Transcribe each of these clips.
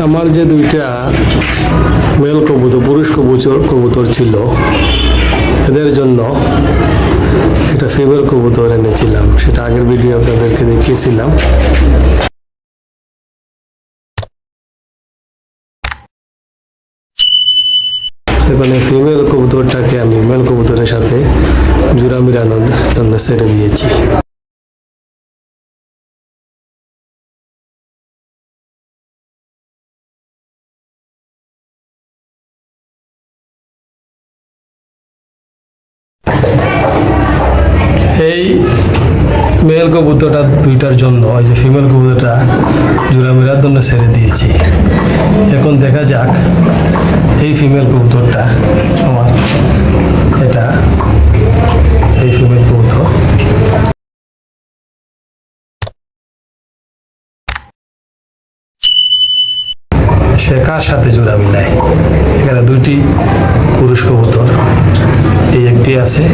আমার যে দুইটা মেল কবুতর পুরুষ কবুতর ছিল, এদের জন্য একটা ফিমেল কবুতর এনেছিলাম, সেটা আগের ভিডিও আপনাদেরকে দেখিয়েছিলাম। এখানে ফিমেল কবুতরটাকে আমি মেল কবুতরের সাথে জোড়া মিলানোর জন্য ছেড়ে দিয়েছি। এই মেল কবুতরটা দুইটার জন্য এই যে ফিমেল কবুতরটা জোড়া মেলার জন্য ছেড়ে দিয়েছি। এখন দেখা যাক এই ফিমেল কবুতরটা আমার, এটা এই ফিমেল কবুতর, সে কার সাথে জোড়া মিলায়। এখানে দুইটি পুরুষ কবুতর, এই একটি আছে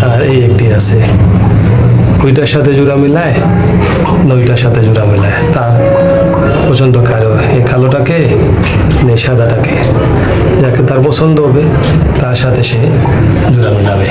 আর এই একটি আছে। ওইটার সাথে জোড়া মিলায়, নইটার সাথে জোড়া মিলায়। তার পছন্দ কারো এই কালোটাকে নেই সাদাটাকে, যাকে তার পছন্দ হবে তার সাথে সে জোড়া মিলাবে।